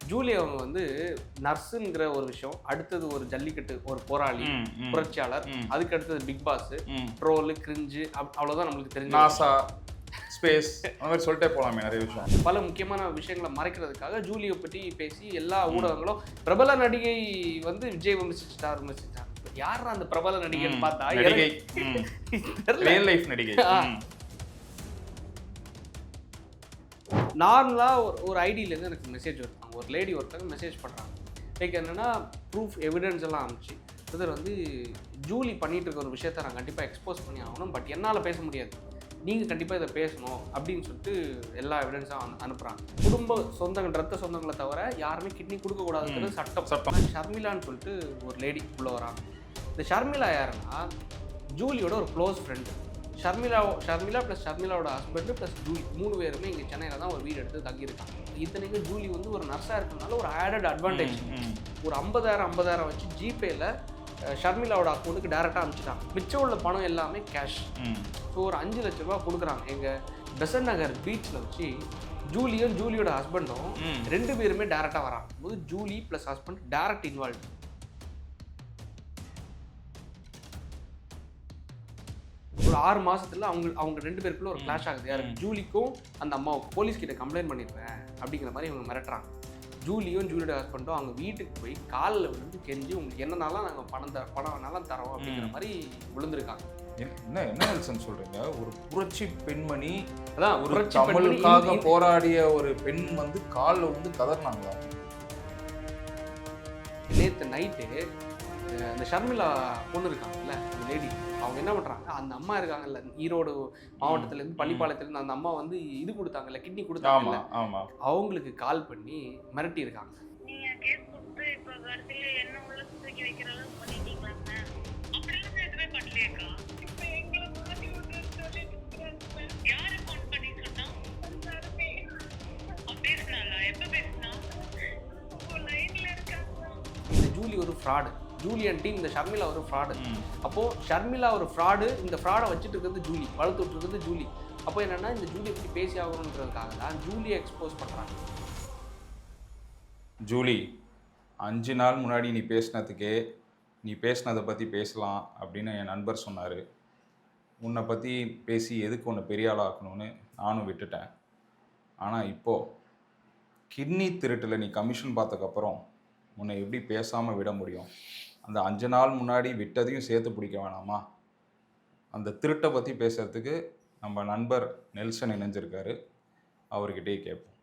Julie அவங்க வந்து நர்ஸுங்கிற ஒரு விஷயம், அடுத்தது ஒரு ஜல்லிக்கட்டு, ஒரு போராளி, புரட்சியாளர், அதுக்கு அடுத்தது பிக் பாஸ், ட்ரோலு, கிரிஞ்சு, அவ்வளோதான் நம்மளுக்கு தெரிஞ்ச நாசா, ஸ்பேஸ் அந்த மாதிரி சொல்லிட்டே போகலாமே நிறைய விஷயம். பல முக்கியமான விஷயங்களை மறைக்கிறதுக்காக ஜூலியை பற்றி பேசி எல்லா ஊடகங்களும் பிரபல நடிகை வந்து விஜய் விமர்சிச்சுட்டார். யார் அந்த பிரபல நடிகைன்னு பார்த்தா நடிகை ரியல் லைஃப் நடிகை. நார்மலாக ஒரு ஐடியிலேருந்து எனக்கு மெசேஜ் வருவாங்க, ஒரு லேடி ஒருத்தவங்க மெசேஜ் பண்ணுறாங்க. லைக் என்னென்னா ப்ரூஃப் எவிடன்ஸ் எல்லாம் அனுப்பிச்சு பிரதர் வந்து ஜூலி பண்ணிகிட்டு இருக்க ஒரு விஷயத்தை நான் கண்டிப்பாக எக்ஸ்போஸ் பண்ணி ஆகணும், பட் என்னால் பேச முடியாது, நீங்கள் கண்டிப்பாக இதை பேசணும் அப்படின்னு சொல்லிட்டு எல்லா எவிடன்ஸும் அனுப்புகிறாங்க. குடும்ப சொந்தங்கள், ரத்த சொந்தங்களை தவிர யாருமே கிட்னி கொடுக்கக்கூடாதுங்கிறது சட்டம். ஷர்மிளான்னு சொல்லிட்டு ஒரு லேடி உள்ள வராங்க. இந்த ஷர்மிளா யாருன்னா ஜூலியோட ஒரு க்ளோஸ் ஃப்ரெண்டு. ஷர்மிளா ப்ளஸ் ஷர்மிளாவோட ஹஸ்பண்டு ப்ளஸ் ஜூலி 3 பேருமே இங்கே சென்னையில் தான் ஒரு வீடு எடுத்து தங்கியிருக்காங்க. இத்தனைக்கும் ஜூலி வந்து ஒரு நர்ஸாக இருக்கிறதுனால ஒரு ஆடட் அட்வான்டேஜ், ஒரு 50,000 வச்சு ஜிபேயில் ஷர்மிளாவோட அக்கௌண்ட்டுக்கு டேரெக்டாக அனுப்பிச்சிட்டாங்க. மிச்சம் உள்ள பணம் எல்லாமே கேஷ். ஸோ ஒரு 5 லட்ச ரூபா கொடுக்குறாங்க. எங்கள் பெசன்ட் நகர் பீச்சில் வச்சு ஜூலியும் ஜூலியோட ஹஸ்பண்டும் 2 பேருமே டேரெக்டாக வராங்க போது Julie plus husband direct involve. ஒரு 6 மாசத்துல அவங்க 2 பேருக்குள்ள ஒரு கிளாஷ் ஆகுது. யாருக்கு? ஜூலிக்கும் அந்த அம்மாவுக்கும். போலீஸ் கிட்ட கம்ப்ளைண்ட் பண்ணிடுறேன் அப்படிங்கிற மாதிரி இவங்க மிரட்டுறாங்க. ஜூலியும் ஜூலியோட ஹஸ்பண்டும் அவங்க வீட்டுக்கு போய் காலில் விழுந்து கெஞ்சி உங்களுக்கு என்னன்னாலும் நாங்கள் பணம் வேணாலும் தரோம் அப்படிங்கிற மாதிரி விழுந்திருக்காங்க. என்ன சொல்றீங்க? ஒரு புரட்சி பெண்மணி, அதான் ஒரு தமிழுக்காக போராடிய ஒரு பெண் வந்து காலில் வந்து கதறினாங்களா? நேற்று நைட்டு இந்த ஷர்மிளா பொண்ணு இருக்காங்கல்ல, அந்த லேடி, அவங்க என்ன பண்ணுறாங்க, அந்த அம்மா இருக்காங்கல்ல ஈரோடு மாவட்டத்துலேருந்து பள்ளிப்பாளையத்துலேருந்து அந்த அம்மா வந்து இது கொடுத்தாங்கல்ல, கிட்னி கொடுத்தாங்கல்ல, அவங்களுக்கு கால் பண்ணி மிரட்டி இருக்காங்க. இந்த ஜூலி ஒரு ஃப்ராடு, ஜூலியன் டீம், இந்த ஷர்மிளா ஒரு ஃப்ராடு. அப்போது ஷர்மிளா ஒரு ஃப்ராடு, இந்த ஃப்ராடை வச்சுட்டு இருக்கிறது ஜூலி, வளர்த்துட்டு இருக்கிறது ஜூலி. அப்போ என்னென்னா இந்த ஜூலியை பற்றி பேசி ஆகணுன்றதுக்காக தான் ஜூலியை எக்ஸ்போஸ் பண்ணுறாங்க. ஜூலி, 5 நாள் முன்னாடி நீ பேசினதுக்கே நீ பேசினதை பற்றி பேசலாம் அப்படின்னு என் நண்பர் சொன்னார். உன்னை பற்றி பேசி எதுக்கு உன்னை பெரிய ஆளாக்கணும்னு நானும் விட்டுட்டேன். ஆனால் இப்போது கிட்னி திருட்டில் நீ கமிஷன் பார்த்ததுக்கப்புறம் உன்னை எப்படி பேசாமல் விட முடியும்? அந்த 5 நாள் முன்னாடி விட்டதையும் சேர்த்து பிடிக்க வேணாமா? அந்த திருட்டை பற்றி பேசுகிறதுக்கு நம்ம நண்பர் நெல்சன் இணைஞ்சிருக்காரு, அவர்கிட்டயே கேட்போம்.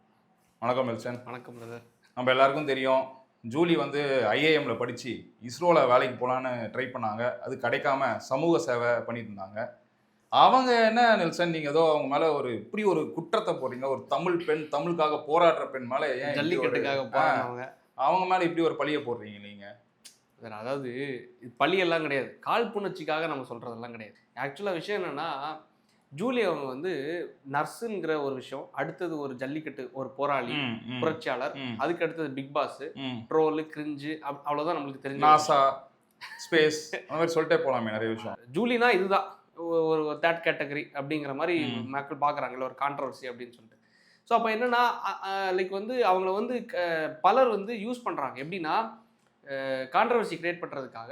வணக்கம் நெல்சன். வணக்கம் பிரதர். நம்ம எல்லாருக்கும் தெரியும், ஜூலி வந்து ஐஏஎம்மில் படித்து இஸ்ரோவில் வேலைக்கு போகலான்னு ட்ரை பண்ணாங்க. அது கிடைக்காம சமூக சேவை பண்ணிட்டு இருந்தாங்க. அவங்க என்ன நெல்சன், நீங்கள் ஏதோ அவங்க மேலே இப்படி ஒரு குற்றத்தை போடுறீங்க, ஒரு தமிழ் பெண், தமிழுக்காக போராடுற பெண் மேலே ஏன் ஜல்லிக்கட்டுக்காக போராடுறவங்க அவங்க மேலே இப்படி ஒரு பழியை போடுறீங்க நீங்கள்? சார், அதாவது பழியெல்லாம் கிடையாது, காழ்ப்புணர்ச்சிக்காக நம்ம சொல்கிறதெல்லாம் கிடையாது. ஆக்சுவலாக விஷயம் என்னென்னா, ஜூலி அவங்க வந்து நர்ஸுங்கிற ஒரு விஷயம், அடுத்தது ஒரு ஜல்லிக்கட்டு, ஒரு போராளி, புரட்சியாளர், அதுக்கு அடுத்தது பிக் பாஸ், ட்ரோலு, கிரிஞ்சு, அவ்வளோதான் நம்மளுக்கு தெரிஞ்ச. நாசா, ஸ்பேஸ் அந்த மாதிரி சொல்லிட்டே போகலாமே நிறைய விஷயம். ஜூலினா இதுதான் ஒரு தேர்ட் கேட்டகரி அப்படிங்கிற மாதிரி மக்கள் பார்க்குறாங்கல்ல, ஒரு கான்ட்ரவர்சி அப்படின்னு சொல்லிட்டு. ஸோ அப்போ என்னென்னா, லைக் வந்து அவங்கள வந்து பலர் வந்து யூஸ் பண்ணுறாங்க. எப்படின்னா, கான்ட்ரவர்சி கிரியேட் பண்ணுறதுக்காக,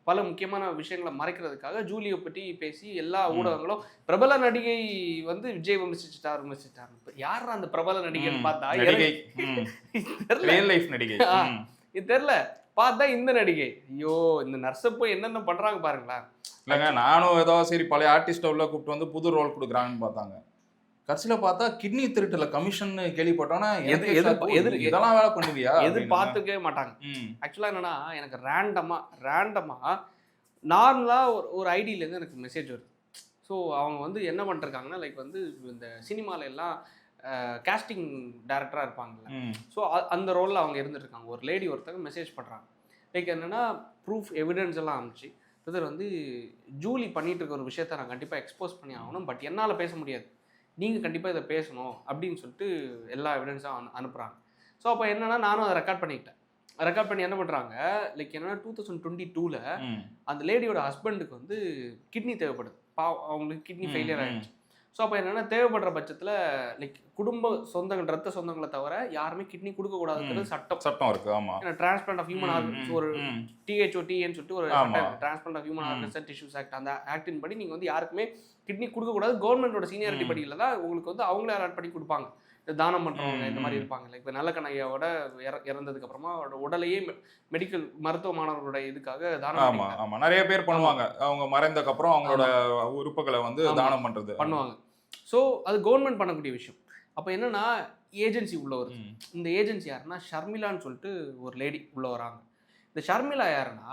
பல முக்கியமான விஷயங்களை மறைக்கிறதுக்காக ஜூலியை பற்றி பேசி எல்லா ஊடகங்களும் பிரபல நடிகை வந்து விஜய் விமர்சிச்சுட்டார். யார் அந்த பிரபல நடிகைன்னு பார்த்தா ரியல் லைஃப் நடிகை இது தெரில, பார்த்தா இந்த நடிகை. ஐயோ, இந்த நர்ஸை போய் என்னென்ன பண்ணுறாங்க பாருங்களேன். இல்லைங்க, நானும் ஏதோ சரி பழைய ஆர்டிஸ்ட்டை உள்ள கூப்பிட்டு வந்து புது ரோல் கொடுக்குறாங்கன்னு பார்த்தாங்க. கடைசியில் பார்த்தா கிட்னி திருட்டுல கமிஷன் கேள்விப்பட்டோன்னா இதெல்லாம் வேலை பண்ணுவியா எதிர்பார்த்துக்கவே மாட்டாங்க. ஆக்சுவலாக என்னன்னா, எனக்கு ரேண்டமாக நார்மலாக ஒரு ஐடியிலேருந்து எனக்கு மெசேஜ் வருது. ஸோ அவங்க வந்து என்ன பண்ணிருக்காங்கன்னா, லைக் வந்து இந்த சினிமால எல்லாம் கேஸ்டிங் டைரக்டராக இருப்பாங்கல்ல, ஸோ அந்த ரோலில் அவங்க இருந்துருக்காங்க. ஒரு லேடி ஒருத்தவங்க மெசேஜ் பண்ணுறாங்க. லைக் என்னென்னா, ப்ரூஃப் எவிடன்ஸ் எல்லாம் அனுப்பிச்சு பிரதர் வந்து ஜூலி பண்ணிகிட்டு இருக்க ஒரு விஷயத்தை நான் கண்டிப்பாக எக்ஸ்போஸ் பண்ணி ஆகணும், பட் என்னால் பேச முடியாது, நீங்கள் கண்டிப்பாக இதை பேசணும் அப்படின்னு சொல்லிட்டு எல்லா எவிடன்ஸும் அனுப்புகிறாங்க. ஸோ அப்போ என்னென்னா, நானும் அதை ரெக்கார்ட் பண்ணி என்ன பண்ணுறாங்க, லைக் என்னென்னா 2022 அந்த லேடியோட ஹஸ்பண்டுக்கு வந்து கிட்னி தேவைப்படுது. அவங்களுக்கு கிட்னி ஃபெயிலியர் ஆகிடுச்சு. ஸோ அப்போ என்னென்னா தேவைப்படுற பட்சத்தில் லைக் குடும்ப சொந்தங்கள் ரத்த சொந்தங்களை தவிர யாருமே கிட்னி கொடுக்கக்கூடாதுங்கிறது சட்டம் இருக்குது. ஆமாம், ஏன்னா டிரான்ஸ்பிளான்ட் ஆஃப் ஹியூமன் ஆர்கன்ஸ் ஒரு டிஹெச்ஓடின்னு சொல்லிட்டு ஒரு transplant of human organs and tissues act அந்த ஆக்டின் படி நீங்கள் வந்து யாருக்குமே கிட்னி கொடுக்கக்கூடாது. கவர்மெண்டோட சீனியாரிட்டி படியில் தான் உங்களுக்கு வந்து அவங்களே அலாட் பண்ணி கொடுப்பாங்க. தானம் பண்ணுறவங்க இந்த மாதிரி இருப்பாங்க. லைக் இப்போ நல்லக்கண்ணையோட இறந்ததுக்கு அப்புறமா அவரோட உடலையே மெடிக்கல் மருத்துவ மாணவர்களோட இதுக்காக தானம். ஆமாம் ஆமாம், நிறைய பேர் பண்ணுவாங்க. அவங்க மறைந்ததுக்கு அப்புறம் அவங்களோட உறுப்புகளை வந்து தானம் பண்ணுவாங்க. ஸோ அது கவர்மெண்ட் பண்ணக்கூடிய விஷயம். அப்போ என்னன்னா ஏஜென்சி உள்ள வருது. இந்த ஏஜென்சி யாருன்னா ஷர்மிளான்னு சொல்லிட்டு ஒரு லேடி உள்ள வராங்க. இந்த ஷர்மிளா யாருன்னா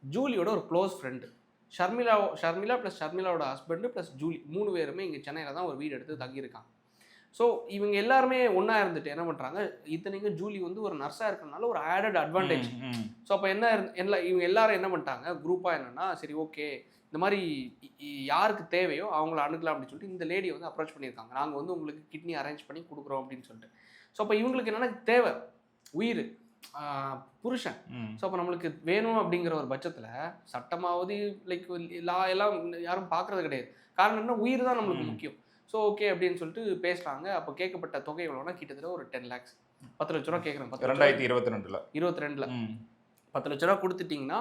ஜூலியோட ஒரு க்ளோஸ் ஃப்ரெண்டு. ஷர்மிளா ப்ளஸ் ஷர்மிளாவோட ஹஸ்பண்டு ப்ளஸ் ஜூலி 3 பேருமே இங்கே சென்னையில் தான் ஒரு வீடு எடுத்து தங்கியிருக்காங்க. ஸோ இவங்க எல்லாருமே ஒன்றா இருந்துட்டு என்ன பண்ணுறாங்க, இத்தனைக்கும் ஜூலி வந்து ஒரு நர்ஸாக இருக்கிறனால ஒரு ஆடட் அட்வான்டேஜ். ஸோ அப்போ இவங்க எல்லாரும் என்ன பண்ணிட்டாங்க குரூப்பாக என்னென்னா, சரி ஓகே இந்த மாதிரி யாருக்கு தேவையோ அவங்கள அணுகலாம் அப்படின்னு சொல்லிட்டு இந்த லேடியை வந்து அப்ரோச் பண்ணியிருக்காங்க. நாங்கள் வந்து உங்களுக்கு கிட்னி அரேஞ்ச் பண்ணி கொடுக்குறோம் அப்படின்னு சொல்லிட்டு. ஸோ அப்போ இவங்களுக்கு என்னென்னா தேவை உயிர், புருஷன். ஸோ அப்போ நம்மளுக்கு வேணும் அப்படிங்கிற ஒரு பட்சத்தில் சட்டமாவது லைக் லா எல்லாம் யாரும் பார்க்குறது கிடையாது. காரணம் என்ன, உயிர் தான் நம்மளுக்கு முக்கியம். ஸோ ஓகே அப்படின்னு சொல்லிட்டு பேசுகிறாங்க. அப்போ கேட்கப்பட்ட தொகை எவ்வளோனா கிட்டத்தட்ட ஒரு 10 lakhs 10 லட்ச ரூபா கேட்குறேன். 2022 10 லட்ச ரூபா கொடுத்துட்டிங்கன்னா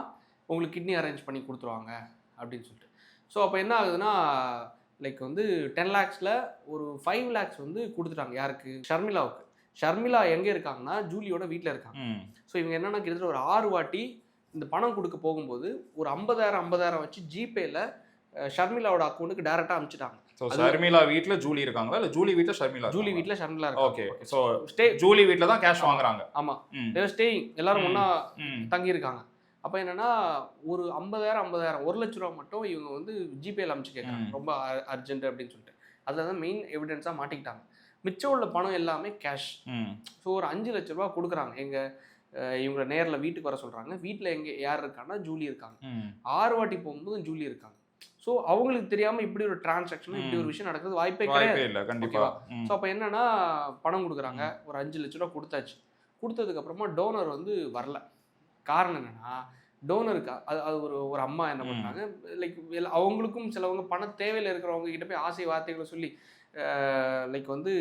உங்களுக்கு கிட்னி அரேஞ்ச் பண்ணி கொடுத்துருவாங்க அப்படின்னு சொல்லிட்டு. ஸோ அப்போ என்ன ஆகுதுன்னா லைக் வந்து 10 lakhsல ஒரு 5 lakhs வந்து கொடுத்துட்டாங்க. யாருக்கு, ஷர்மிளாவுக்கு. ஷர்மிளா எங்கே இருக்காங்கன்னா ஜூலியோட வீட்டில் இருக்காங்க. ஸோ இவங்க என்னென்னா கிட்டத்தட்ட ஒரு 6 வாட்டி இந்த பணம் கொடுக்க போகும்போது ஒரு 50,000 வச்சு ஜிபேல ஷர்மிளாவோட அக்கௌண்ட்டுக்கு டைரெக்டாக அனுப்பிச்சிட்டாங்க. ஸோ ஷர்மிளா வீட்டில் ஜூலி இருக்காங்களா இல்லை ஜூலி வீட்டில் ஷர்மிளா? ஜூலி வீட்டில் ஷர்மிளா இருக்காங்க. ஓகே, ஸோ ஜூலி வீட்டில் தான் கேஷ் வாங்குறாங்க. ஆமாம், ஸ்டேயிங் எல்லாரும் ஒன்றா தங்கியிருக்காங்க. அப்போ என்னென்னா ஒரு 50,000 1 லட்ச ரூபா மட்டும் இவங்க வந்து ஜிபேல அனுப்பிச்சு கேட்குறாங்க, ரொம்ப அர்ஜென்ட் அப்படின்னு சொல்லிட்டு. அதில் தான் மெயின் எவிடன்ஸாக மாட்டிக்கிட்டாங்க. மிச்சம் உள்ள பணம் எல்லாமே கேஷ். ஸோ ஒரு 5 லட்ச ரூபா கொடுக்குறாங்க. இவங்களை நேரில் வீட்டுக்கு வர சொல்கிறாங்க. வீட்டில் எங்கே யார் இருக்காங்கன்னா ஜூலி இருக்காங்க. 6 வாட்டி போகும்போது ஜூலி இருக்காங்க. ஸோ அவங்களுக்கு தெரியாமல் இப்படி ஒரு டிரான்சாக்ஷன் இப்படி ஒரு விஷயம் நடக்கிறது வாய்ப்பே கிடையாது. கண்டிப்பாக. ஸோ அப்போ என்னன்னா பணம் கொடுக்குறாங்க. ஒரு 5 லட்ச ரூபா கொடுத்தாச்சு. கொடுத்ததுக்கப்புறமா டோனர் வந்து வரல. காரணம் என்னன்னா டோனருக்கு அது ஒரு அம்மா என்ன பண்ணுறாங்க, லைக் அவங்களுக்கும் சிலவங்க பண தேவையில் இருக்கிறவங்க கிட்ட போய் ஆசை வார்த்தைகளை சொல்லி லைக் வந்து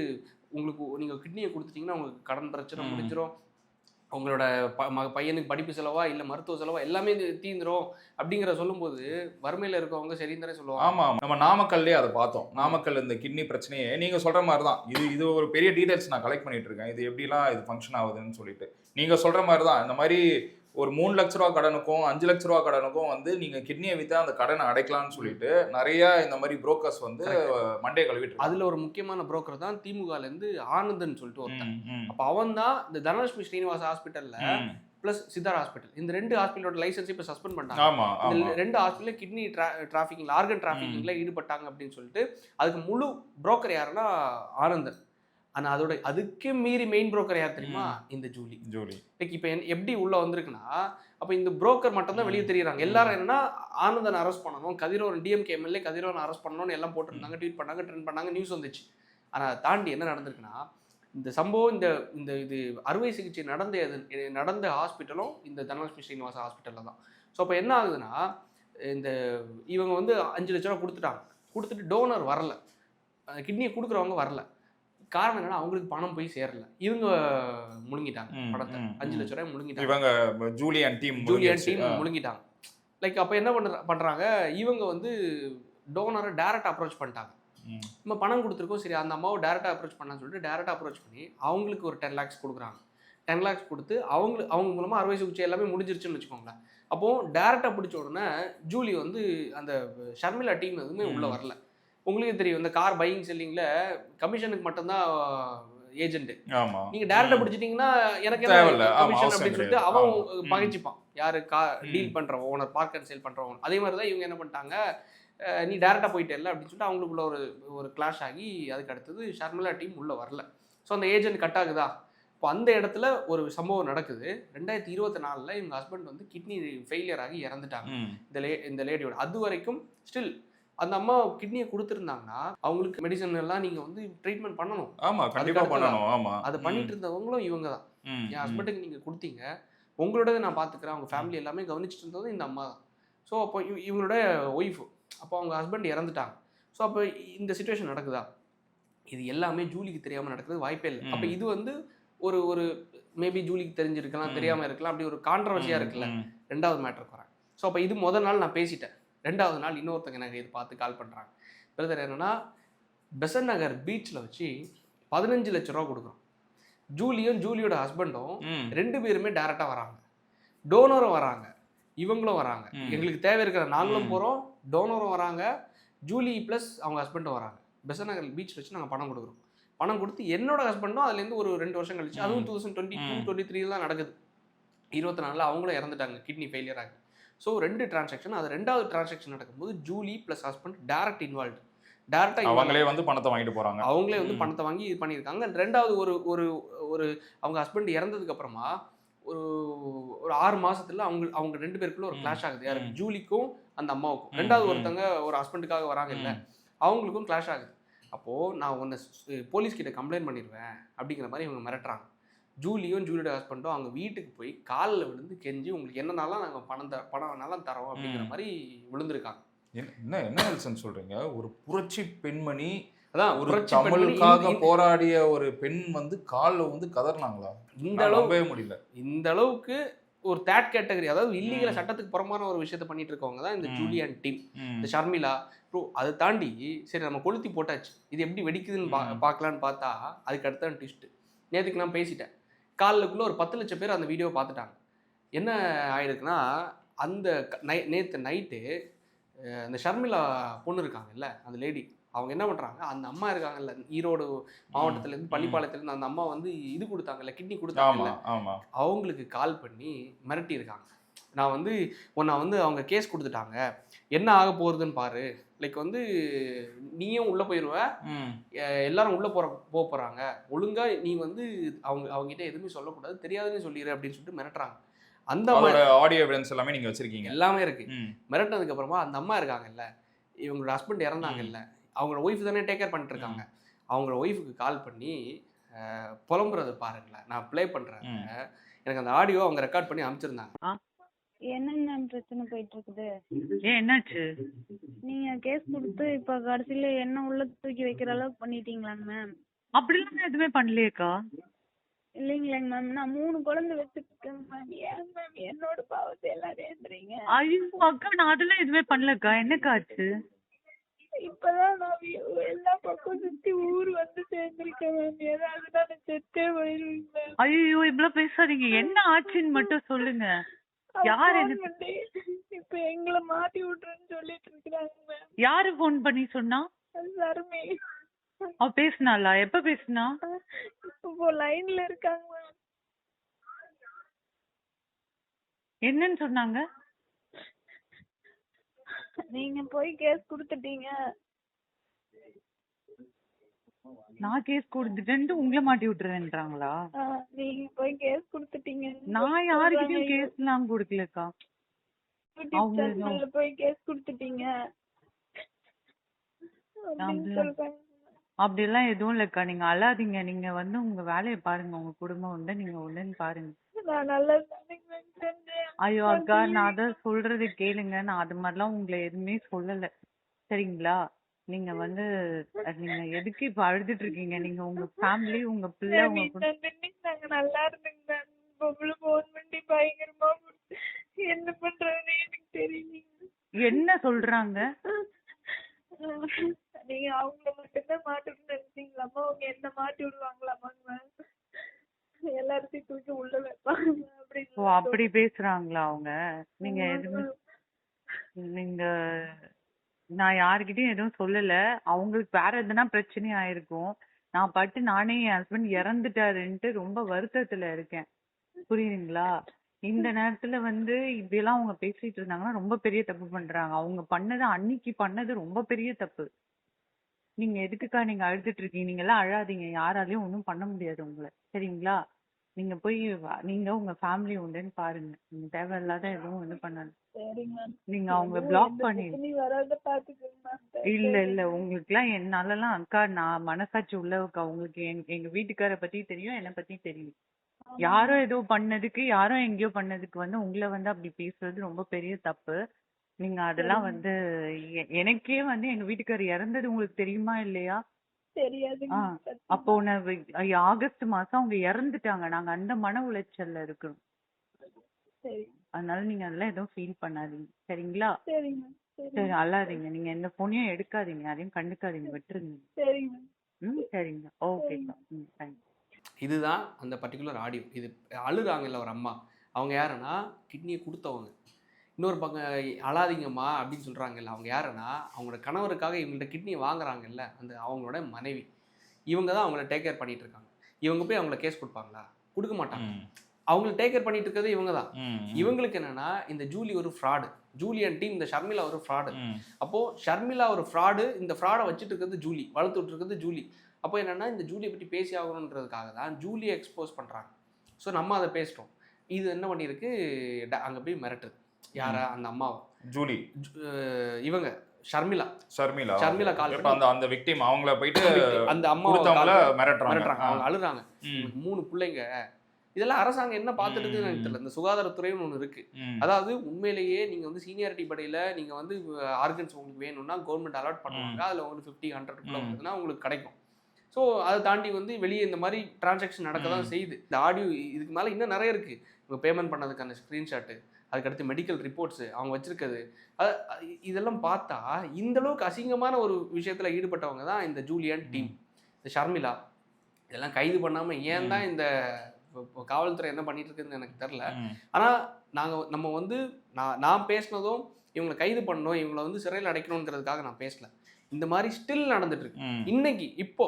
உங்களுக்கு நீங்கள் கிட்னியை கொடுத்துட்டிங்கன்னா உங்களுக்கு கடன் பிரச்சனை முடிஞ்சிடும், உங்களோட பையனுக்கு படிப்பு செலவா இல்லை மருத்துவ செலவா எல்லாமே தீந்துரும் அப்படிங்கிற சொல்லும்போது வறுமையில் இருக்கவங்க சரின்னு தானே சொல்லுவாங்க. ஆமாம், நம்ம நாமக்கல்லே அதை பார்த்தோம். நாமக்கல் இந்த கிட்னி பிரச்சனையே நீங்கள் சொல்கிற மாதிரி தான். இது ஒரு பெரிய டீடைல்ஸ் நான் கலெக்ட் பண்ணிட்டு இருக்கேன். இது எப்படிலாம் இது ஃபங்க்ஷன் ஆகுதுன்னு சொல்லிட்டு நீங்கள் சொல்கிற மாதிரி தான். இந்த மாதிரி ஒரு 3 லட்ச ரூபா கடனுக்கும் 5 லட்ச ரூபா கடனுக்கும் வந்து நீங்கள் கிட்னியை விற்றா அந்த கடனை அடைக்கலாம்னு சொல்லிட்டு நிறைய இந்த மாதிரி புரோக்கர்ஸ் வந்து மண்டே கழுவிட்டு. அதில் ஒரு முக்கியமான புரோக்கர் தான் திமுகலேருந்து ஆனந்தன் சொல்லிட்டு ஒருத்தன். அப்போ அவன் தான் இந்த தனலட்சுமி ஸ்ரீனிவாச ஹாஸ்பிட்டலில் ப்ளஸ் சித்தார் ஹாஸ்பிட்டல் இந்த 2 ஹாஸ்பிட்டலோட லைசன்ஸ் இப்போ சஸ்பெண்ட் பண்ணிட்டாங்க. இந்த 2 ஹாஸ்பிட்டலில் கிட்னி டிராஃபிக்கிங் ஆர்கன் டிராஃபிக்கிங்கில் ஈடுபட்டாங்க அப்படின்னு சொல்லிட்டு அதுக்கு முழு புரோக்கர் யாருன்னா ஆனந்தன். ஆனால் அதோட அதுக்கு மீறி மெயின் புரோக்கர் யார் தெரியுமா, இந்த ஜூலி. லைக் இப்போ எப்படி உள்ளே வந்திருக்குன்னா அப்போ இந்த புரோக்கர் மட்டும்தான் வெளியே தெரியுறாங்க. எல்லாரும் என்னன்னா ஆனந்தன் அரெஸ்ட் பண்ணணும், கதிரவன் டிஎம்கே எம்எல்ஏ கதிரவன் அரெஸ்ட் பண்ணணும்னு எல்லாம் போட்டிருந்தாங்க, ட்வீட் பண்ணாங்க, ட்ரெண்ட் பண்ணாங்க, நியூஸ் வந்துச்சு. ஆனால் அதை தாண்டி என்ன நடந்திருக்குன்னா இந்த சம்பவம் இந்த இது அறுவை சிகிச்சை நடந்த ஹாஸ்பிட்டலும் இந்த தனலட்சுமி ஸ்ரீனிவாச ஹாஸ்பிட்டலில் தான். ஸோ அப்போ என்ன ஆகுதுன்னா இந்த இவங்க வந்து 5 லட்ச ரூபா கொடுத்துட்டாங்க. கொடுத்துட்டு டோனர் வரல, கிட்னியை கொடுக்குறவங்க வரல. காரணம் என்னன்னா அவங்களுக்கு பணம் போய் சேரல. இவங்க முழுங்கிட்டாங்க பணத்தை. 5 லட்ச ரூபாய் முழுங்கிட்டாங்க. இவங்க ஜூலியன் டீம் முழுங்கிட்டாங்க. லைக் அப்போ என்ன பண்ணுறாங்க இவங்க வந்து டோனரை டைரக்ட் அப்ரோச் பண்ணிட்டாங்க. நம்ம பணம் கொடுத்துருக்கோம், சரி அந்த அம்மாவை டேரெக்டாக அப்ரோச் பண்ணான்னு சொல்லிட்டு டேரெக்டாக அப்ரோச் பண்ணி அவங்களுக்கு ஒரு 10 lakhs கொடுக்குறாங்க. 10 lakhs கொடுத்து அவங்க மூலமாக அறுவை சிகிச்சை எல்லாமே முடிஞ்சிருச்சுன்னு வச்சுக்கோங்களேன். அப்போது டேரெக்டாக பிடிச்ச உடனே ஜூலி வந்து அந்த ஷர்மிளா டீம் எதுவுமே உள்ளே வரல. உங்களுக்கே தெரியும் இந்த கார் பையிங் செல்லிங்கில் கமிஷனுக்கு மட்டும்தான் ஏஜென்ட். நீங்கள் டேரெக்டாக பிடிச்சிட்டிங்கன்னா எனக்கு என்ன கமிஷன் அப்படின்னு சொல்லிட்டு அவன் பகைச்சிப்பான். யார் டீல் பண்ணுறவன் ஓனர், பார்க் அண்ட் சேல் பண்ணுறவன். அதே மாதிரி தான் இவங்க என்ன பண்ணிட்டாங்க, நீ டேரெக்டாக போயிட்டே இல்லை அப்படின்னு சொல்லிட்டு அவங்களுக்குள்ள ஒரு கிளாஷ் ஆகி அதுக்கு அடுத்தது ஷர்மிளா டீம் உள்ளே வரல. ஸோ அந்த ஏஜென்ட் கட் ஆகுதா. இப்போ அந்த இடத்துல ஒரு சம்பவம் நடக்குது. 2024 இவங்க ஹஸ்பண்ட் வந்து கிட்னி ஃபெயிலியர் ஆகி இறந்துட்டாங்க இந்த லேடியோட. அது வரைக்கும் ஸ்டில் அந்த அம்மா கிட்னியை கொடுத்துருந்தாங்கன்னா அவங்களுக்கு மெடிசன் எல்லாம் நீங்கள் வந்து ட்ரீட்மெண்ட் பண்ணணும். ஆமாம், கண்டிப்பாக பண்ணணும். ஆமாம், அதை பண்ணிட்டு இருந்தவங்களும் இவங்க தான். என் ஹஸ்பண்டுக்கு நீங்கள் கொடுத்தீங்க, உங்களோடது நான் பார்த்துக்கிறேன், அவங்க ஃபேமிலி எல்லாமே கவனிச்சுட்டு இருந்ததும் இந்த அம்மா தான். ஸோ அப்போ இவங்களோட ஒய்ஃபு, அப்போ அவங்க ஹஸ்பண்ட் இறந்துட்டாங்க. ஸோ அப்போ இந்த சுச்சுவேஷன் நடக்குதா? இது எல்லாமே ஜூலிக்கு தெரியாமல் நடக்கிறது வாய்ப்பே இல்லை. அப்போ இது வந்து ஒரு ஒரு மேபி ஜூலிக்கு தெரிஞ்சிருக்கலாம், தெரியாமல் இருக்கலாம். அப்படி ஒரு கான்ட்ரவர்சியாக இருக்குல்ல. 2வது மேட்டருக்கு வரேன். ஸோ அப்போ இது முதல் நாள் நான் பேசிட்டேன். 2வது நாள் இன்னொருத்தங்க எனக்கு இது பார்த்து கால் பண்ணுறாங்க. பிரதர் என்னன்னா, பெசன்ட் நகர் பீச்சில் வச்சு 15 லட்ச ரூபா கொடுக்குறோம். ஜூலியும் ஜூலியோட ஹஸ்பண்டும் 2 பேருமே டேரெக்டாக வராங்க. டோனரும் வராங்க, இவங்களும் வராங்க. எங்களுக்கு தேவை இருக்கிற நாங்களும் போகிறோம், டோனரும் வராங்க, ஜூலி ப்ளஸ் அவங்க ஹஸ்பண்டும் வராங்க. பெசன்ட் நகர் பீச் வச்சு நாங்கள் பணம் கொடுக்குறோம். பணம் கொடுத்து என்னோட ஹஸ்பண்டும் அதுலேருந்து ஒரு 2 வருஷம் கழிச்சு, அதுவும் 2022, 23 தான் நடக்குது. 24 அவங்களும் இறந்துட்டாங்க, கிட்னி ஃபெயிலியர் ஆகி. So 2 transaction. அது 2வது டிரான்சாக்ஷன் நடக்கும்போது Julie plus husband direct involved. டேரக்டாக அவங்களே வந்து பணத்தை வாங்கிட்டு போகிறாங்க. அவங்களே வந்து பணத்தை வாங்கி இது பண்ணியிருக்காங்க. 2வது ஒரு ஒரு ஒரு அவங்க ஹஸ்பண்ட் இறந்ததுக்கு அப்புறமா ஒரு ஒரு 6 மாசத்துல அவங்க 2 பேருக்குள்ள ஒரு கிளாஷ் ஆகுது. யாருக்கு? ஜூலிக்கும் அந்த அம்மாவுக்கும். 2வது ஒருத்தங்க ஒரு ஹஸ்பண்டுக்காக வராங்க இல்லை, அவங்களுக்கும் கிளாஷ் ஆகுது. அப்போது நான் உன்னை போலீஸ் கிட்ட கம்ப்ளைண்ட் பண்ணிடுவேன் அப்படிங்கிற மாதிரி இவங்க மிரட்டுறாங்க. ஜூலியும் ஜூலியோட ஹஸ்பண்டும் அவங்க வீட்டுக்கு போய் காலில் விழுந்து கெஞ்சி உங்களுக்கு என்னன்னாலும் நாங்கள் பணம் வேணாலும் தரோம் அப்படிங்கிற மாதிரி விழுந்திருக்காங்க. என்ன என்ன நெல்சன் சொல்றீங்க? ஒரு புரட்சி பெண்மணி, அதான் ஒரு தமிழுக்காக போராடிய ஒரு பெண் வந்து காலில் வந்து கதறினாங்களா? இந்த அளவு முடியல. இந்த அளவுக்கு ஒரு தேர்ட் கேட்டகரி, அதாவது இல்லீகல சட்டத்துக்கு புறமான ஒரு விஷயத்த பண்ணிட்டு இருக்கவங்க தான் இந்த ஜூலி அண்ட் டீம், இந்த ஷர்மிளா. அதை தாண்டி சரி நம்ம கொளுத்தி போட்டாச்சு, இது எப்படி வெடிக்குதுன்னு பார்க்கலான்னு பார்த்தா அதுக்கு அடுத்த ட்விஸ்ட். நேற்றுக்கு நான் பேசிட்டேன், காலிலுக்குள்ள ஒரு 10 லட்சம் பேர் அந்த வீடியோ பார்த்துட்டாங்க. என்ன ஆயிடுக்குன்னா, அந்த நேற்று நைட்டு இந்த ஷர்மிளா பொண்ணு இருக்காங்கல்ல, அந்த லேடி, அவங்க என்ன பண்ணுறாங்க, அந்த அம்மா இருக்காங்கல்ல ஈரோடு மாவட்டத்துலேருந்து பள்ளிப்பாளையத்துலேருந்து அந்த அம்மா வந்து இது கொடுத்தாங்கல்ல, கிட்னி கொடுத்தாங்கல்ல, அவங்களுக்கு கால் பண்ணி மிரட்டியிருக்காங்க. நான் வந்து அவங்க கேஸ் கொடுத்துட்டாங்க, என்ன ஆக போகுதுன்னு பாரு, லைக் வந்து நீயும் உள்ளே போயிடுவ, எல்லாரும் உள்ளே போகிறாங்க, ஒழுங்காக நீ வந்து அவங்ககிட்ட எதுவுமே சொல்லக்கூடாது, தெரியாதுன்னு சொல்லிடு அப்படின்னு சொல்லிட்டு மிரட்டுறாங்க. அந்த ஆடியோ எவிடன்ஸ் எல்லாமே நீங்கள் வச்சுருக்கீங்க? எல்லாமே இருக்குது. மிரட்டினதுக்கு அப்புறமா அந்த அம்மா இருக்காங்கல்ல, இவங்களோட ஹஸ்பண்ட் இறந்தாங்கல்ல, அவங்களோட ஒய்ஃப் தானே டேக் கேர் பண்ணிட்டு இருக்காங்க, அவங்களோட ஒய்ஃபுக்கு கால் பண்ணி புலம்புறது பாருங்களேன், நான் ப்ளே பண்ணுறேன். எனக்கு அந்த ஆடியோ அவங்க ரெக்கார்ட் பண்ணி அனுப்பிச்சிருந்தாங்க. என்னென்ன பிரச்சனை போயிட்டு இருக்குது? ஏன் என்னாச்சு? நீங்க கேஸ் கொடுத்து இப்ப கடைசியில என்ன உள்ள தூக்கி வைக்கிற அளவுக்கு பண்ணிட்டீங்களாங்க மேம்? அப்படிலாம் நான் எதுவுமே பண்ணலையேக்கா. இல்லைங்களேங்க மேம், நான் 3 குழந்தை வச்சிருக்கேன் மேம். ஏன் மேம் என்னோட பாவத்தை எல்லாரும் ஏந்துறீங்க? ஐயோ அக்கா, நான் அதெல்லாம் எதுவுமே பண்ணலக்கா. என்னக்கா ஆச்சு? இப்பதான் நான் எல்லா பக்கம் சுத்தி ஊர் வந்து சேர்ந்திருக்கேன் மேம். ஏதாவது நான் செத்தே போயிருவீங்க மேம். ஐயோ இப்படிலாம் பேசாதீங்க. என்ன ஆச்சுன்னு மட்டும் சொல்லுங்க. யார் என்ன இப்ப எங்களை மாட்டி விட்டுறேன்னு சொல்லிட்டு இருக்கிறாங்க மேம். யாரு போன் பண்ணி சொன்னா? சர்மி. அவ பேசினாளா? எப்ப பேசினா? இப்போ லைன்ல இருக்காங்க மேம். என்னன்னு சொன்னாங்க? நீங்க போய் கேஸ் கொடுத்துட்டீங்க. நான் கேஸ் கொடுத்துட்டேன்ட்டு உங்களை மாட்டி விட்டுறேன்றாங்களா? நீங்க போய் கேஸ் கொடுத்துட்டீங்க. நான் யாருக்கிட்டையும் கேஸ் எல்லாம் கொடுக்கலக்கா. அவங்க போய் கேஸ் கொடுத்துட்டீங்க. அப்படியெல்லாம் எதுவும் இல்லக்கா, நீங்க அழாதீங்க. நீங்க வந்து உங்க வேலையை பாருங்க, உங்க குடும்பம் உண்டு, நீங்க உண்டுன்னு பாருங்க. ஐயோ அக்கா, நான் அதான் சொல்றது கேளுங்க. நான் அது மாதிரிலாம் உங்களை எதுவுமே சொல்லல, சரிங்களா? நீங்க வந்து நீங்க எதுக்கு இப்ப அழுதுட்டு இருக்கீங்க? நீங்க உங்க ஃபேமிலி, உங்க பிள்ளை, நாங்க நல்லா இருந்தீங்க. போன் பண்ணி பயங்கரமா என்ன பண்றதுன்னு எனக்கு தெரியல. என்ன சொல்றாங்க? நீங்க அவங்கள மட்டும்தான் மாட்டணும்னு நினைச்சீங்களாமா? அவங்க என்ன மாட்டி விடுவாங்களாமா? எல்லாத்தையும் தூக்கி உள்ள வைப்பாங்க அப்படின்னு. ஓ அப்படி பேசுறாங்களா அவங்க? நீங்க நீங்க நான் யாருக்கிட்டையும் எதுவும் சொல்லல. அவங்களுக்கு வேற எதுனா பிரச்சனை ஆயிருக்கும். நான் பட்டு நானே என் ஹஸ்பண்ட் இறந்துட்டாருன்ட்டு ரொம்ப வருத்தத்துல இருக்கேன், புரியுதுங்களா? இந்த நேரத்துல வந்து இப்படியெல்லாம் அவங்க பேசிட்டு இருந்தாங்கன்னா ரொம்ப பெரிய தப்பு பண்றாங்க. அவங்க பண்ணது அன்னைக்கு பண்ணது ரொம்ப பெரிய தப்பு. நீங்க எதுக்குக்கா நீங்க அழுதுட்டு இருக்கீங்க? நீங்க எல்லாம் அழாதீங்க, யாராலையும் ஒன்றும் பண்ண முடியாது உங்களை, சரிங்களா? நீங்க போய் நீங்க உங்க ஃபேமிலி உண்டுன்னு பாருங்க. நீங்க தேவையில்லாத எதுவும் இது பண்ணாது. நீங்க அவங்க பிளாக் பண்ணி இல்ல இல்ல உங்களுக்கு எல்லாம் என்னாலலாம் அக்கா, நான் மனசாட்சி உள்ளவக்கா. உங்களுக்கு எங்க வீட்டுக்கார பத்தி தெரியும், என்னை பத்தி தெரியும். யாரோ ஏதோ பண்ணதுக்கு, யாரோ எங்கேயோ பண்ணதுக்கு வந்து உங்களை வந்து அப்படி பேசுறது ரொம்ப பெரிய தப்பு. நீங்க அதெல்லாம் வந்து எனக்கே வந்து எங்க வீட்டுக்காரர் இறந்தது உங்களுக்கு தெரியுமா இல்லையா? தெரியாதுங்க. அப்போ ஆகஸ்ட் மாசம் அவங்க இறந்துட்டாங்க. நாங்க அந்த மன உளைச்சல்ல இருக்கிறோம். சரி அதனால நீங்க அதெல்லாம் எதுவும் ஃபீல் பண்ணாதீங்க. சரிங்களா? சரிங்க. சரி அழாதீங்க. நீங்க எந்த போனையும் எடுக்காதீங்க. யாரையும் கண்டுக்காதீங்க. விட்டுருங்க. சரிங்க. சரிங்க. ஓகேக்கா. தேங்க்ஸ். இதுதான் அந்த பர்டிகுலர் ஆடியோ. இது அழுறாங்கல்ல ஒரு அம்மா, அவங்க யாருன்னா கிட்னியை கொடுத்தவங்க. இன்னொரு பக்கம் அழாதீங்கம்மா அப்படின்னு சொல்கிறாங்கல்ல, அவங்க யாருன்னா அவங்களோட கணவருக்காக இவங்கள்ட்ட கிட்னியை வாங்குறாங்கல்ல, அந்த அவங்களோட மனைவி. இவங்க தான் அவங்கள டேக் கேர் பண்ணிட்டு இருக்காங்க. இவங்க போய் அவங்கள கேஸ் கொடுப்பாங்களா? கொடுக்க மாட்டாங்க. அவங்கள டேக் கேர் பண்ணிட்டு இருக்கிறது இவங்க தான். இவங்களுக்கு என்னன்னா இந்த ஜூலி ஒரு ஃப்ராடு, ஜூலி அண்ட் டீம், இந்த ஷர்மிளா ஒரு ஃப்ராடு. அப்போ ஷர்மிளா ஒரு ஃப்ராடு, இந்த ஃப்ராடை வச்சுட்டு இருக்கிறது ஜூலி, வளர்த்து விட்டுருக்கிறது ஜூலி. அப்போ என்னன்னா இந்த ஜூலியை பற்றி பேசி ஆகணுன்றதுக்காக தான் ஜூலியை எக்ஸ்போஸ் பண்ணுறாங்க. ஸோ நம்ம அதை பேசிட்டோம். இது என்ன பண்ணியிருக்கு, அங்கே போய் மிரட்டுது. யாரா? அந்த அம்மாவை, ஜூலி, இவங்க ஷர்மிளா கால் பண்ணி அந்த விக்டிம் அவங்கள போயிட்டு அந்த அம்மாவை மிரட்டுறாங்க. அவங்க அழுறாங்க. 3 பிள்ளைங்க. இதெல்லாம் அரசாங்கம் என்ன பார்த்துட்டு இருக்குன்னு தெரியல. இந்த சுகாதாரத்துறைன்னு ஒன்று இருக்கு. அதாவது உண்மையிலேயே நீங்க வந்து சீனியாரிட்டி படையில நீங்க வந்து ஆர்கன்ஸ் உங்களுக்கு வேணும்னா கவர்மெண்ட் அலாட் பண்ணுவாங்க. அதுல உங்களுக்கு 50, 100 குள்ள வந்ததுன்னா உங்களுக்கு கிடைக்கும். ஸோ அதை தாண்டி வந்து வெளியே இந்த மாதிரி டிரான்சாக்ஷன் நடக்க தான் செய்யுது. இந்த ஆடியோ இதுக்கு மேலே இன்னும் நிறைய இருக்குது. இவங்க பேமெண்ட் பண்ணதுக்கான ஸ்க்ரீன்ஷாட்டு, அதுக்கடுத்து மெடிக்கல் ரிப்போர்ட்ஸு, அவங்க வச்சுருக்கிறது, இதெல்லாம் பார்த்தா இந்தளவுக்கு அசிங்கமான ஒரு விஷயத்தில் ஈடுபட்டவங்க தான் இந்த ஜூலியன் டீம், இந்த ஷர்மிளா. இதெல்லாம் கைது பண்ணாமல் ஏன் தான் இந்த காவல்துறை என்ன பண்ணிட்டு இருக்குதுன்னு எனக்கு தெரில. ஆனால் நம்ம வந்து நான் பேசினதும் இவங்களை கைது பண்ணணும், இவங்களை வந்து சிறையில் அடைக்கணுங்கிறதுக்காக நான் பேசல. இந்த மாதிரி ஸ்டில் நடந்துட்டு இருக்கு இன்னைக்கு. இப்போ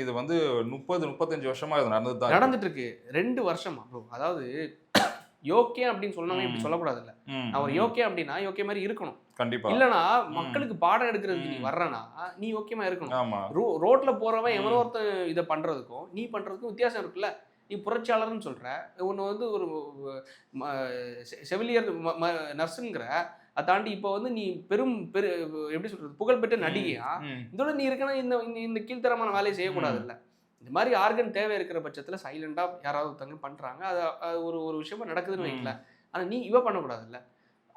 இது வந்து 30-35 வருஷமா இது நடந்துட்டு இருக்கு. 2 வருஷமா ப்ரோ. அதாவது யோக்கியம் அப்படின்னு சொன்னாங்க, இப்படி சொல்லக்கூடாது. இல்ல நான் ஒரு யோக்கியம் அப்படின்னா யோக்கிய மாதிரி இருக்கணும் கண்டிப்பா. இல்லனா மக்களுக்கு பாடம் எடுக்கிறதுக்கு நீ வர்றனா நீ யோக்கியமா இருக்கணும். ரோட்ல போறவன் எவனோ ஒருத்தன் இதை பண்றதுக்கும் நீ பண்றதுக்கும் வித்தியாசம் இருக்குல்ல. நீ புரட்சியாளர்னு சொல்ற, ஒன்று வந்து ஒரு செவிலியர் நர்ஸுங்கிற, அதை தாண்டி இப்போ வந்து நீ எப்படி சொல்றது, புகழ்பெற்ற நடிகையா, இதோட நீ இருக்கனா இந்த கீழ்த்தரமான வேலையை செய்யக்கூடாது. இல்லை இந்த மாதிரி ஆர்கன் தேவை இருக்கிற பட்சத்தில் சைலண்டாக யாராவது ஒருத்தங்க பண்ணுறாங்க, அது ஒரு விஷயமா நடக்குதுன்னு வைக்கல. ஆனால் நீ பண்ணக்கூடாது. இல்லை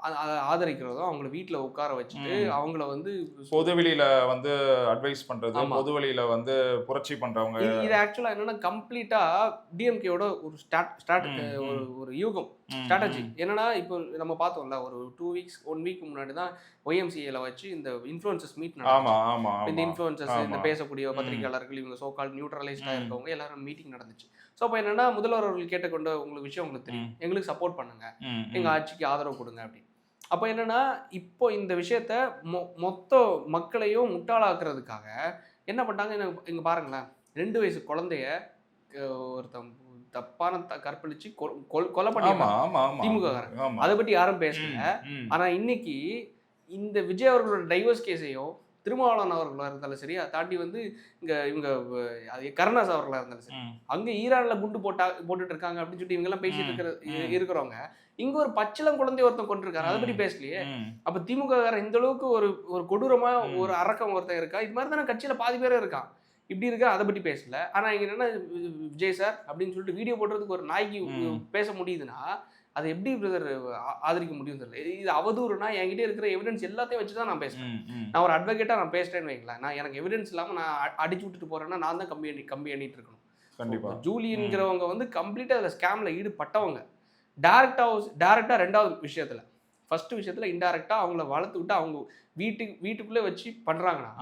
அதை ஆதரிக்கிறதும் அவங்கள வீட்டில் உட்கார வச்சுட்டு அவங்கள வந்து பொதுவெளியில வந்து அட்வைஸ் பண்றது, பொதுவெளியில வந்து புரட்சி பண்றவங்க. இது ஆக்சுவலா என்னன்னா கம்ப்ளீட்டா டிஎம்கேயோட ஒரு ஒரு யூகம் ஸ்ட்ராட்டஜி. என்னன்னா இப்போ நம்ம பார்த்தோம்ல, ஒரு 2 வீக்ஸ் 1 வீக் முன்னாடி தான் ஒய்எம்சிஏல வச்சு இந்த இன்ஃப்ளூயன்சர்ஸ் மீட் நடந்துச்சு. இந்த இன்ஃப்ளூயன்சர்ஸ், இந்த பேசக்கூடிய பத்திரிகையாளர்கள், இவங்க சோ கால் நியூட்ரலைஸ்டா இருக்கவங்க எல்லாரும் மீட்டிங் நடந்துச்சு. ஸோ அப்போ என்னன்னா முதல்வர் அவர்கள் கேட்டுக்கொண்ட உங்களுக்கு விஷயம் உங்களுக்கு தெரியும், எங்களுக்கு சப்போர்ட் பண்ணுங்க, எங்க ஆட்சிக்கு ஆதரவு கொடுங்க அப்படின்னு. அப்போ என்னன்னா இப்போ இந்த விஷயத்த மொத்த மக்களையும் முட்டாளாக்குறதுக்காக என்ன பண்ணிட்டாங்க, இங்க பாருங்களேன், 2 வயசு குழந்தைய ஒருத்தன் தப்பான கற்பழிச்சு கொலை பண்ணிருக்காங்க திமுக. அதை பற்றி யாரும் பேசல. ஆனா இன்னைக்கு இந்த விஜய் அவர்களோட டைவர்ஸ் கேஸையும், திருமாவளவன் அவர்களாக இருந்தாலும் சரி, அதை தாண்டி வந்து இவங்க கருணாஸ் அவர்களாக இருந்தாலும் சரி, அங்கே ஈரானில் குண்டு போட்டுட்டு இருக்காங்க அப்படின்னு சொல்லிட்டு இவங்கெல்லாம் பேசிட்டு இருக்கிறவங்க, இங்க ஒரு பச்சிளம் குழந்தை ஒருத்தன் கொண்டிருக்காரு, அதை பற்றி பேசலையே. அப்ப திமுக இந்த அளவுக்கு ஒரு கொடூரமா ஒரு அரக்கம் ஒருத்தன் இருக்கா. இது மாதிரி தானே கட்சியில பாதி பேரும் இருக்கான். இப்படி இருக்கா, அதை பற்றி பேசல. ஆனா இங்க என்னன்னா விஜய் சார் அப்படின்னு சொல்லிட்டு வீடியோ போடுறதுக்கு ஒரு நாய்க்கு பேச முடியுதுன்னா அதை எப்படி பிரதர் ஆதரிக்க முடியும் தெரியல. இது அவதூறுனா என்கிட்ட இருக்கிற எவிடன்ஸ் எல்லாத்தையும் வச்சுதான் நான் பேசுறேன். நான் ஒரு அட்வொகேட்டா நான் பேசுறேன்னு வைங்களேன், நான் எனக்கு எவிடன்ஸ் இல்லாம நான் அடிச்சு விட்டுட்டு போறேன்னா நான் தான் கம்பி எண்ணிட்டு இருக்கணும். கண்டிப்பா ஜூலிங்கிறவங்க வந்து கம்ப்ளீட்டா அதுல ஸ்கேம்ல ஈடுபட்டவங்க. டைரக்டா ரெண்டாவது விஷயத்துல, ஃபர்ஸ்ட் விஷயத்துல இன்டைரக்டா அவங்கள வளர்த்து விட்டு அவங்க வீட்டுக்குள்ளே வச்சு பண்றாங்கன்னா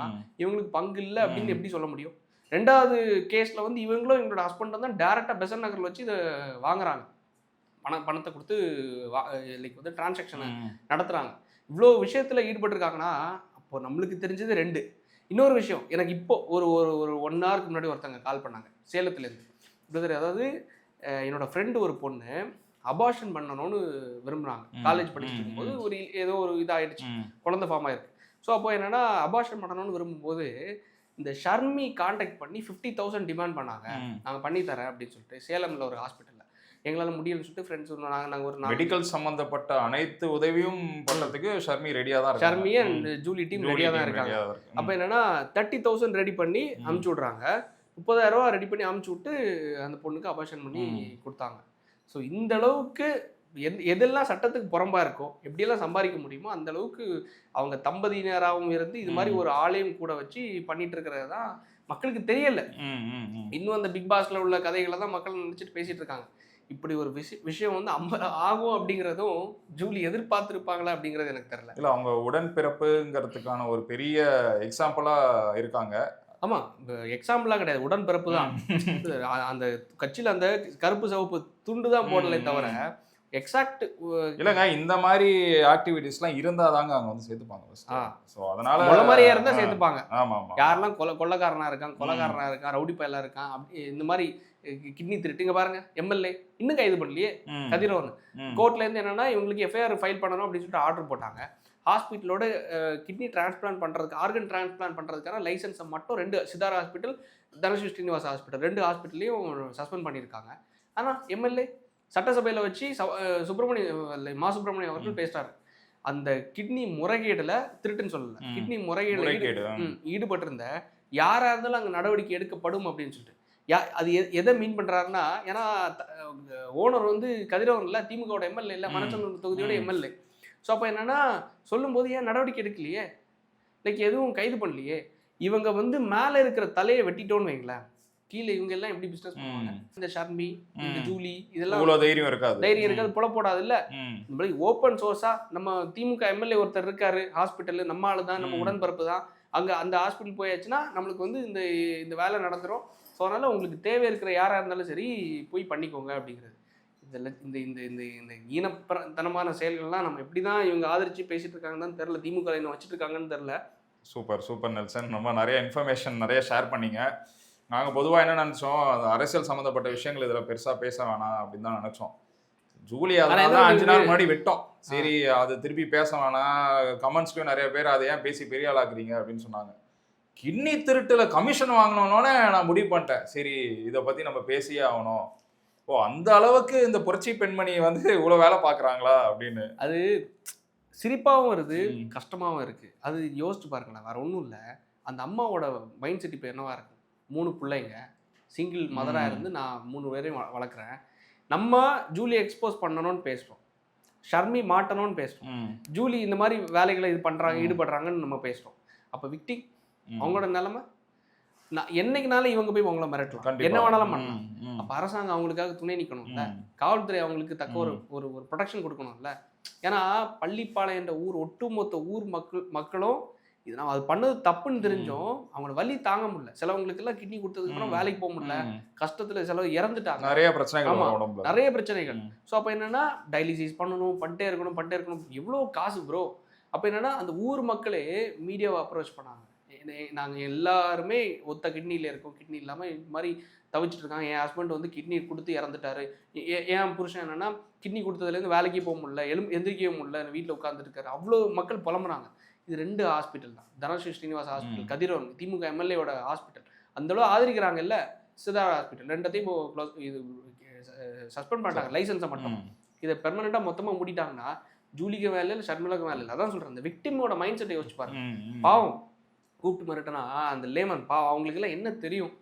இவங்களுக்கு பங்கு இல்லை அப்படின்னு எப்படி சொல்ல முடியும்? ரெண்டாவது கேஸ்ல வந்து இவங்களும் இவங்களோட ஹஸ்பண்ட் தான் டைரக்டா பெசன்ட் நகர்ல வச்சு இதை வாங்குறாங்க, பணத்தை கொடுத்து லைக் வந்து டிரான்சாக்ஷனை நடத்துறாங்க. இவ்வளோ விஷயத்துல ஈடுபட்டிருக்காங்கன்னா அப்போ நம்மளுக்கு தெரிஞ்சது 2. இன்னொரு விஷயம், எனக்கு இப்போ ஒரு 1 ஹவருக்கு முன்னாடி ஒருத்தங்க கால் பண்ணாங்க சேலத்துலேருந்து. பிரதர், அதாவது என்னோட ஃப்ரெண்டு ஒரு பொண்ணு அபார்ஷன் பண்ணணும்னு விரும்புகிறாங்க. காலேஜ் படிச்சுட்டு இருக்கும்போது ஏதோ ஒரு இதாகிடுச்சு, குழந்தை ஃபார்ம் ஆயிருக்கு. ஸோ அப்போ என்னன்னா அபார்ஷன் பண்ணணும்னு விரும்பும்போது இந்த ஷர்மி கான்டாக்ட் பண்ணி 50,000 டிமாண்ட் பண்ணாங்க, நாங்கள் பண்ணித்தரேன் அப்படின்னு சொல்லிட்டு. சேலமில் ஒரு ஹாஸ்பிட்டலில் எங்களால் முடியலன்னு சொல்லிட்டு ஃப்ரெண்ட்ஸ் நாங்கள் ஒரு மெடிக்கல் சம்மந்தப்பட்ட அனைத்து உதவியும் பண்ணுறதுக்கு ஷர்மி ரெடியாக தான், ஷர்மி அண்ட் ஜூலி டீம் ரெடியாக தான் இருக்காங்க. அப்போ என்னன்னா 30,000 ரெடி பண்ணி அமுச்சு விட்றாங்க, 30,000 ரெடி பண்ணி அமுச்சு விட்டு அந்த பொண்ணுக்கு அபார்ஷன் பண்ணி கொடுத்தாங்க. ஸோ இந்த அளவுக்கு எதெல்லாம் சட்டத்துக்கு புறம்பா இருக்கோ, எப்படியெல்லாம் சம்பாதிக்க முடியுமோ அந்த அளவுக்கு அவங்க தம்பதியினராகவும் இருந்து இது மாதிரி ஒரு ஆளையும் கூட வச்சு பண்ணிட்டு இருக்கிறது தான் மக்களுக்கு தெரியல. இன்னும் அந்த பிக் பாஸ்ல உள்ள கதைகளை தான் மக்கள் நினைச்சிட்டு பேசிட்டு இருக்காங்க. இப்படி ஒரு விஷயம் வந்து ஆகும் அப்படிங்கிறதும் ஜூலி எதிர்பார்த்திருப்பாங்களா அப்படிங்கிறது எனக்கு தெரியல. இல்ல அவங்க உடன்பிறப்புங்கிறதுக்கான ஒரு பெரிய எக்ஸாம்பிளா இருக்காங்க. ஆமா, எக்ஸாம்பிளா கிடையாது, உடன்பிறப்பு தான். அந்த கட்சியில அந்த கருப்பு சிவப்பு துண்டு தான் போடலை தவிர எக்ஸாக்ட் இல்லங்க இந்த மாதிரி ஆக்டிவிட்டிஸ்லாம் இருந்தாதாங்க அவங்க வந்து சேர்த்துப்பாங்க. ஸோ அதனால கொலை மாதிரியே இருந்தா சேர்த்துப்பாங்க. ஆமா ஆமா. யாரெல்லாம் கொலைக்காரனா இருக்கான், கொலைக்காரனா இருக்கான், ரவுடி பயலா இருக்கான், அப்படி இந்த மாதிரி கிட்னி திருட்டுங்க பாருங்க, எம்எல்ஏ இன்னும் கைது பண்ணலையே கதிரவன். கோர்ட்ல இருந்து என்னன்னா இவங்களுக்கு எஃப்ஐஆர் ஃபைல் பண்ணணும் அப்படின்னு சொல்லிட்டு ஆர்டர் போட்டாங்க. ஹாஸ்பிட்டலோட கிட்னி டிரான்ஸ்பிளான்ட் பண்ணுறதுக்கு, ஆர்கன் டிரான்ஸ்பிளான்ட் பண்ணுறதுக்கான லைசன்ஸை மட்டும் 2 சித்தாரா ஹாஸ்பிட்டல், தனஸ்ரீ ஸ்ரீனிவாச ஹாஸ்பிட்டல் 2 ஹாஸ்பிட்டல்லையும் சஸ்பெண்ட் பண்ணியிருக்காங்க. ஆனால் எம்எல்ஏ சட்டசபையில் வச்சு மா சுப்பிரமணியம் அவர்கள் பேசுகிறாரு. அந்த கிட்னி முறைகேடுல திருட்டுன்னு சொல்லல, கிட்னி முறைகேடு ஈடுபட்டிருந்த யாரா இருந்தாலும் அங்கே நடவடிக்கை எடுக்கப்படும் அப்படின்னு சொல்லிட்டு. அது எதை மீன் பண்றாருன்னா, ஏன்னா ஓனர் வந்து கதிரவன் இல்லை, திமுகவோட எம்எல்ஏ இல்லை, மணச்சநல்லூர் தொகுதியோட எம்எல்ஏ. ஸோ அப்போ என்னன்னா சொல்லும்போது ஏன் நடவடிக்கை எடுக்கலையே, லைக் எதுவும் கைது பண்ணலையே. இவங்க வந்து மேலே இருக்கிற தலையை வெட்டிட்டோன்னு வைங்களேன், கீழே இவங்க எல்லாம் எப்படி பிசினஸ் பண்ணுவாங்க? இந்த ஷர்மி, இந்த ஜூலி இதெல்லாம் தைரியம் இருக்காது, புலப்போடாது இல்ல. ஓப்பன் சோர்ஸா நம்ம திமுக எம்எல்ஏ ஒருத்தர் இருக்காரு ஹாஸ்பிட்டல், நம்ம ஆளு தான், நம்ம உடன்பிறப்பு தான், அங்க அந்த ஹாஸ்பிட்டல் போயாச்சுன்னா நம்மளுக்கு வந்து இந்த வேலை நடந்துரும். ஸோ அதனால உங்களுக்கு தேவை இருக்கிற யாரா இருந்தாலும் சரி போய் பண்ணிக்கோங்க அப்படிங்கிறது. இந்த இந்த இந்த இந்த ஈனத்தனமான செயல்கள்லாம் நம்ம எப்படிதான் இவங்க ஆதரிச்சு பேசிட்டு இருக்காங்கன்னு தெரியல, திமுக என்ன வச்சுட்டு இருக்காங்கன்னு தெரியல. சூப்பர் நெல்சன், ரொம்ப நிறைய இன்ஃபர்மேஷன் நிறைய ஷேர் பண்ணீங்க. நாங்கள் பொதுவாக என்ன நினச்சோம், அரசியல் சம்மந்தப்பட்ட விஷயங்கள் இதில் பெருசாக பேச வேணாம் அப்படின்னு தான் நினச்சோம். ஜூலி அதனால 5 நாள் முன்னாடி விட்டோம். சரி அது திருப்பி பேச வேணாம், கமெண்ட்ஸ்லையும் நிறைய பேர் அதை ஏன் பேசி பெரிய ஆளாக்குறீங்க அப்படின்னு சொன்னாங்க. கிட்னி திருட்டுல கமிஷன் வாங்கினோன்னே நான் முடிவு பண்ணிட்டேன், சரி இதை பற்றி நம்ம பேசியே ஆகணும். ஓ அந்த அளவுக்கு இந்த புரட்சி பெண்மணி வந்து இவ்வளோ வேலை பார்க்குறாங்களா அப்படின்னு. அது சிரிப்பாகவும் வருது, கஷ்டமாகவும் இருக்குது. அது யோசிச்சு பாருங்களேன், வேறு ஒன்றும் இல்லை. அந்த அம்மாவோட மைண்ட் செட் இப்போ என்னவா இருக்கு? 3 பிள்ளைங்க, சிங்கிள் மதராக இருந்து நான் 3 பேரையும் வளர்க்குறேன். நம்ம ஜூலி எக்ஸ்போஸ் பண்ணணும்னு பேசுகிறோம், ஷர்மி மாட்டணும்னு பேசுகிறோம், ஜூலி இந்த மாதிரி வேலைகளை இது பண்ணுறாங்க ஈடுபடுறாங்கன்னு நம்ம பேசுகிறோம். அப்போ விக்டி அவங்களோட நிலைமை என்னைக்குனாலும் இவங்க போய் அவங்கள மிரட்டலாம், என்ன வேணாலும் பண்ணலாம். அப்போ அரசாங்கம் அவங்களுக்காக துணை நிற்கணும்ல, காவல்துறை அவங்களுக்கு தக்க ஒரு ப்ரொடெக்ஷன் கொடுக்கணும்ல. ஏன்னா பள்ளிப்பாளையம் என்ற ஊர் ஒட்டுமொத்த ஊர் மக்களும் இது நம்ம அது பண்ணது தப்புன்னு தெரிஞ்சோம் அவங்களோட வலி தாங்க முடியல. சிலவங்களுக்கு எல்லாம் கிட்னி கொடுத்ததுக்கு அப்புறம் வேலைக்கு போக முடியல, கஷ்டத்துல சிலவு இறந்துட்டாங்க, நிறைய பிரச்சனைகள். ஸோ அப்போ என்னன்னா டயாலிசிஸ் பண்ணணும், பண்ணிட்டே இருக்கணும், எவ்வளோ காசு ப்ரோ. அப்போ என்னன்னா அந்த ஊர் மக்களே மீடியாவை அப்ரோச் பண்ணாங்க, நாங்கள் எல்லாருமே ஒத்த கிட்னியில் இருக்கோம், கிட்னி இல்லாமல் இது மாதிரி தவிச்சிட்டு இருக்காங்க, என் ஹஸ்பண்ட் வந்து கிட்னி கொடுத்து இறந்துட்டாரு, என் புருஷன் என்னன்னா கிட்னி கொடுத்ததுலேருந்து வேலைக்கே போக முடியல, எந்திரிக்கவே முடியல, வீட்டில் உட்காந்துட்டு இருக்காரு. அவ்வளோ மக்கள் புலம்புறாங்க. இது 2 ஹாஸ்பிட்டல் தான், தனஸ்ரீ ஸ்ரீனிவாச ஹாஸ்பிட்டல், கதிரவன் திமுக எம்எல்ஏவோட ஹாஸ்பிட்டல். அந்தளவு ஆதரிக்கிறாங்கல்ல சிதாரா ஹாஸ்பிட்டல். 2த்தையும் இது சஸ்பெண்ட் பண்ணிட்டாங்க லைசன்ஸை மட்டும். இதை பெர்மனெண்ட்டாக மொத்தமாக மூடிட்டாங்கன்னா ஜூலிக்கு வேலை இல்லை, ஷர்மிலாக்கு வேலை இல்லை. அதான் சொல்கிறேன், இந்த விக்டிமோட மைண்ட் செட்டை யோசிச்சு பாருங்க. பாவம் கூப்பிட்டு மிரட்டினா அந்த லேமன் பாவம், அவங்களுக்கெல்லாம் என்ன தெரியும்?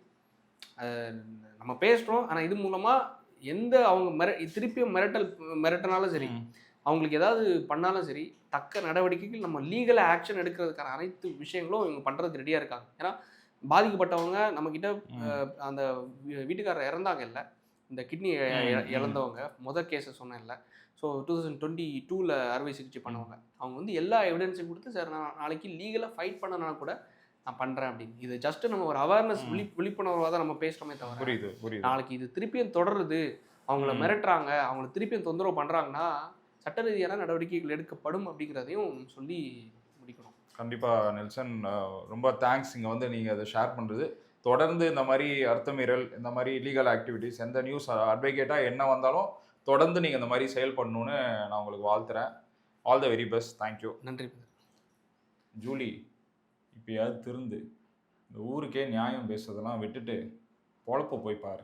நம்ம பேசுகிறோம், ஆனால் இது மூலமாக எந்த அவங்க திருப்பியும் மிரட்டினாலும் சரி, அவங்களுக்கு ஏதாவது பண்ணாலும் சரி, தக்க நடவடிக்கைகள் நம்ம லீகலாக ஆக்ஷன் எடுக்கிறதுக்கான அனைத்து விஷயங்களும் இவங்க பண்ணுறதுக்கு ரெடியாக இருக்காங்க. ஏன்னா பாதிக்கப்பட்டவங்க நம்மக்கிட்ட அந்த வீட்டுக்காரர் இறந்தாங்க இல்லை, இந்த கிட்னி இழந்தவங்க முதல் கேஸை சொன்னேன் இல்லை. ஸோ 2022 அறுவை சிகிச்சை பண்ணவங்க, அவங்க வந்து எல்லா எவிடன்ஸையும் கொடுத்து சார் நான் நாளைக்கு லீகலாக ஃபைட் பண்ணனா கூட நான் பண்ணுறேன் அப்படின்னு. இது ஜஸ்ட் நம்ம ஒரு அவேர்னஸ் விழிப்புணர்வாக தான் நம்ம பேசுகிறோமே தவிர, புரியுது நாளைக்கு இது திருப்பியும் தொடருது, அவங்கள மிரட்டுறாங்க, அவங்கள திருப்பியும் தொந்தரவு பண்ணுறாங்கன்னா சட்ட ரீதியான நடவடிக்கைகள் எடுக்கப்படும் அப்படிங்கிறதையும் சொல்லி முடிக்கணும். கண்டிப்பாக நெல்சன், ரொம்ப தேங்க்ஸ் இங்கே வந்து நீங்கள் அதை ஷேர் பண்ணுறது. தொடர்ந்து இந்த மாதிரி அர்த்தமீறல், இந்த மாதிரி லீகல் ஆக்டிவிட்டீஸ், எந்த நியூஸ் அட்வொகேட்டாக என்ன வந்தாலும் தொடர்ந்து நீங்கள் இந்த மாதிரி செயல்படணும்னு நான் உங்களுக்கு வாழ்த்துறேன். All the very best. Thank you. நன்றி. ஜூலி, இப்போயாவது திருந்து இந்த ஊருக்கே நியாயம் பேசுறதெல்லாம் விட்டுட்டு பொழப்ப போய் பாரு.